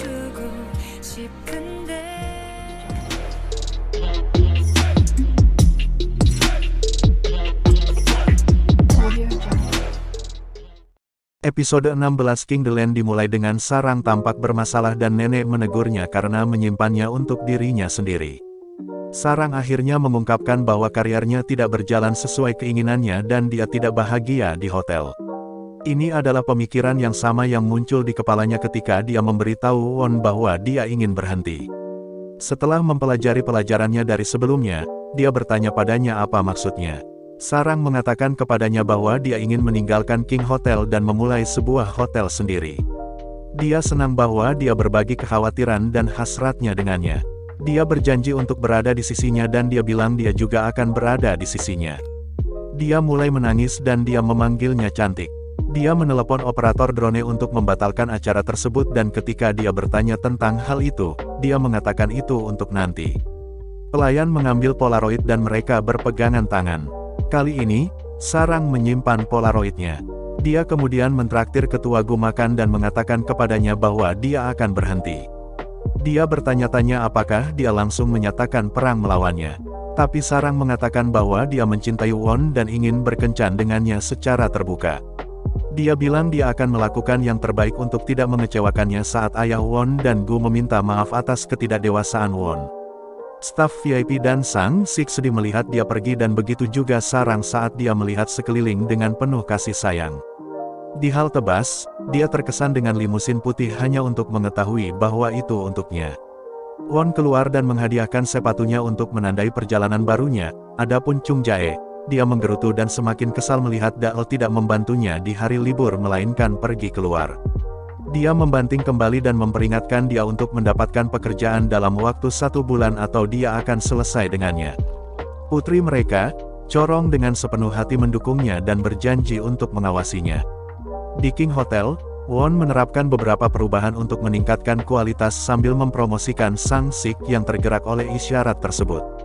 두고 싶은데 Episode 16 King the Land dimulai dengan Sarang tampak bermasalah dan nenek menegurnya karena menyimpannya untuk dirinya sendiri. Sarang akhirnya mengungkapkan bahwa karirnya tidak berjalan sesuai keinginannya dan dia tidak bahagia di hotel. Ini adalah pemikiran yang sama yang muncul di kepalanya ketika dia memberitahu Won bahwa dia ingin berhenti. Setelah mempelajari pelajarannya dari sebelumnya, dia bertanya padanya apa maksudnya. Sarang mengatakan kepadanya bahwa dia ingin meninggalkan King Hotel dan memulai sebuah hotel sendiri. Dia senang bahwa dia berbagi kekhawatiran dan hasratnya dengannya. Dia berjanji untuk berada di sisinya dan dia bilang dia juga akan berada di sisinya. Dia mulai menangis dan dia memanggilnya cantik. Dia menelepon operator drone untuk membatalkan acara tersebut dan ketika dia bertanya tentang hal itu, dia mengatakan itu untuk nanti. Pelayan mengambil Polaroid dan mereka berpegangan tangan. Kali ini, Sarang menyimpan Polaroidnya. Dia kemudian mentraktir ketua Gu makan dan mengatakan kepadanya bahwa dia akan berhenti. Dia bertanya-tanya apakah dia langsung menyatakan perang melawannya. Tapi Sarang mengatakan bahwa dia mencintai Won dan ingin berkencan dengannya secara terbuka. Dia bilang dia akan melakukan yang terbaik untuk tidak mengecewakannya saat ayah Won dan Gu meminta maaf atas ketidakdewasaan Won. Staf VIP dan Sang Sik sedih melihat dia pergi dan begitu juga Sarang saat dia melihat sekeliling dengan penuh kasih sayang. Di halte bus, dia terkesan dengan limusin putih hanya untuk mengetahui bahwa itu untuknya. Won keluar dan menghadiahkan sepatunya untuk menandai perjalanan barunya, adapun Chung Jae, dia menggerutu dan semakin kesal melihat Dael tidak membantunya di hari libur melainkan pergi keluar. Dia membanting kembali dan memperingatkan dia untuk mendapatkan pekerjaan dalam waktu 1 bulan atau dia akan selesai dengannya. Putri mereka, Corong dengan sepenuh hati mendukungnya dan berjanji untuk mengawasinya. Di King Hotel, Won menerapkan beberapa perubahan untuk meningkatkan kualitas sambil mempromosikan Sang Sik yang tergerak oleh isyarat tersebut.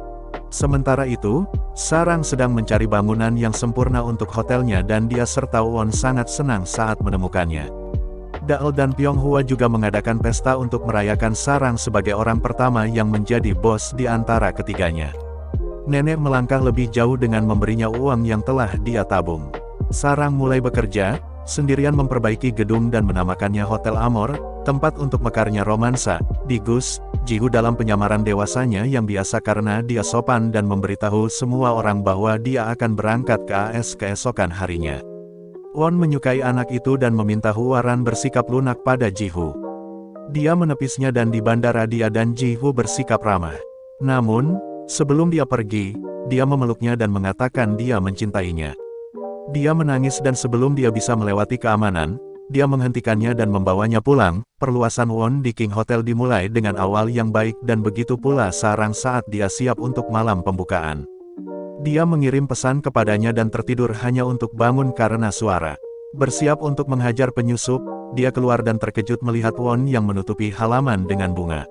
Sementara itu, Sarang sedang mencari bangunan yang sempurna untuk hotelnya dan dia serta Won sangat senang saat menemukannya. Dael dan Pyonghua juga mengadakan pesta untuk merayakan Sarang sebagai orang pertama yang menjadi bos di antara ketiganya. Nenek melangkah lebih jauh dengan memberinya uang yang telah dia tabung. Sarang mulai bekerja, sendirian memperbaiki gedung dan menamakannya Hotel Amor, tempat untuk mekarnya romansa, di Gus, Jihu dalam penyamaran dewasanya yang biasa karena dia sopan dan memberitahu semua orang bahwa dia akan berangkat ke AS keesokan harinya. Won menyukai anak itu dan meminta Huaran bersikap lunak pada Jihu. Dia menepisnya dan di bandara dia dan Jihu bersikap ramah. Namun, sebelum dia pergi, dia memeluknya dan mengatakan dia mencintainya. Dia menangis dan sebelum dia bisa melewati keamanan, dia menghentikannya dan membawanya pulang. Perluasan Won di King Hotel dimulai dengan awal yang baik dan begitu pula Sarang saat dia siap untuk malam pembukaan. Dia mengirim pesan kepadanya dan tertidur hanya untuk bangun karena suara. Bersiap untuk menghajar penyusup, dia keluar dan terkejut melihat Won yang menutupi halaman dengan bunga.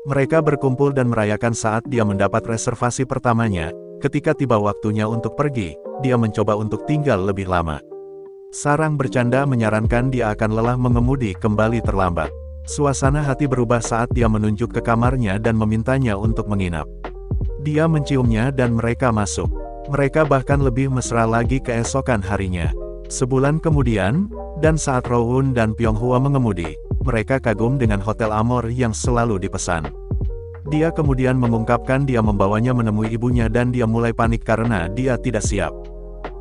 Mereka berkumpul dan merayakan saat dia mendapat reservasi pertamanya. Ketika tiba waktunya untuk pergi, dia mencoba untuk tinggal lebih lama. Sarang bercanda menyarankan dia akan lelah mengemudi kembali terlambat. Suasana hati berubah saat dia menunjuk ke kamarnya dan memintanya untuk menginap. Dia menciumnya dan mereka masuk. Mereka bahkan lebih mesra lagi keesokan harinya. Sebulan kemudian, dan saat Rowoon dan Pyonghua mengemudi, mereka kagum dengan Hotel Amor yang selalu dipesan. Dia kemudian mengungkapkan dia membawanya menemui ibunya dan dia mulai panik karena dia tidak siap.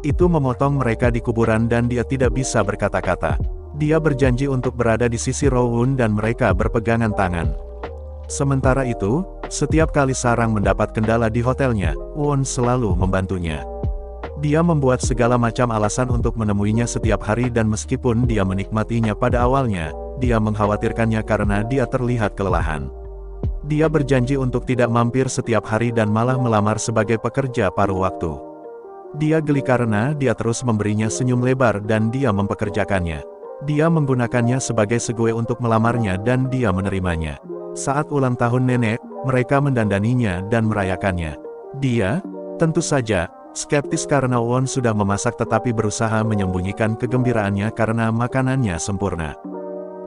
Itu memotong mereka di kuburan dan dia tidak bisa berkata-kata. Dia berjanji untuk berada di sisi Rowoon dan mereka berpegangan tangan. Sementara itu, setiap kali Sarang mendapat kendala di hotelnya, Won selalu membantunya. Dia membuat segala macam alasan untuk menemuinya setiap hari dan meskipun dia menikmatinya pada awalnya, dia mengkhawatirkannya karena dia terlihat kelelahan. Dia berjanji untuk tidak mampir setiap hari dan malah melamar sebagai pekerja paruh waktu. Dia geli karena dia terus memberinya senyum lebar dan dia mempekerjakannya. Dia menggunakannya sebagai segue untuk melamarnya dan dia menerimanya. Saat ulang tahun nenek, mereka mendandaninya dan merayakannya. Dia, tentu saja, skeptis karena Won sudah memasak tetapi berusaha menyembunyikan kegembiraannya karena makanannya sempurna.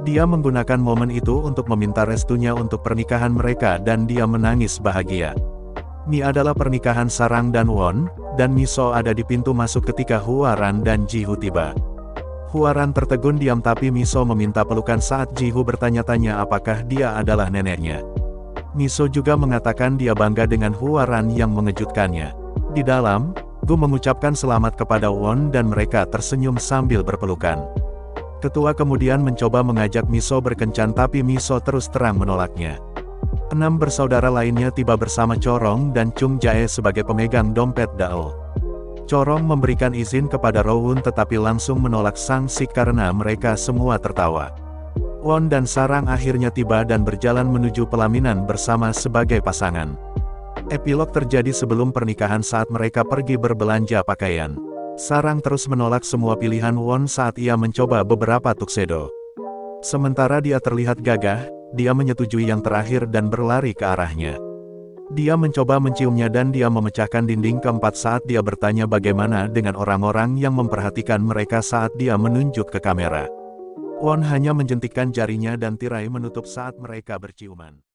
Dia menggunakan momen itu untuk meminta restunya untuk pernikahan mereka dan dia menangis bahagia. Ini adalah pernikahan Sarang dan Won, dan Miso ada di pintu masuk ketika Hwaran dan Ji-Hoo tiba. Hwaran tertegun diam tapi Miso meminta pelukan saat Ji-Hoo bertanya-tanya apakah dia adalah neneknya. Miso juga mengatakan dia bangga dengan Hwaran yang mengejutkannya. Di dalam, Gu mengucapkan selamat kepada Won dan mereka tersenyum sambil berpelukan. Ketua kemudian mencoba mengajak Miso berkencan tapi Miso terus terang menolaknya. 6 bersaudara lainnya tiba bersama Corong dan Chung Jae sebagai pemegang dompet Daol. Corong memberikan izin kepada Rowoon tetapi langsung menolak sanksi karena mereka semua tertawa. Won dan Sarang akhirnya tiba dan berjalan menuju pelaminan bersama sebagai pasangan. Epilog terjadi sebelum pernikahan saat mereka pergi berbelanja pakaian. Sarang terus menolak semua pilihan Won saat ia mencoba beberapa tuxedo. Sementara dia terlihat gagah, dia menyetujui yang terakhir dan berlari ke arahnya. Dia mencoba menciumnya dan dia memecahkan dinding keempat saat dia bertanya bagaimana dengan orang-orang yang memperhatikan mereka saat dia menunjuk ke kamera. Won hanya menjentikkan jarinya dan tirai menutup saat mereka berciuman.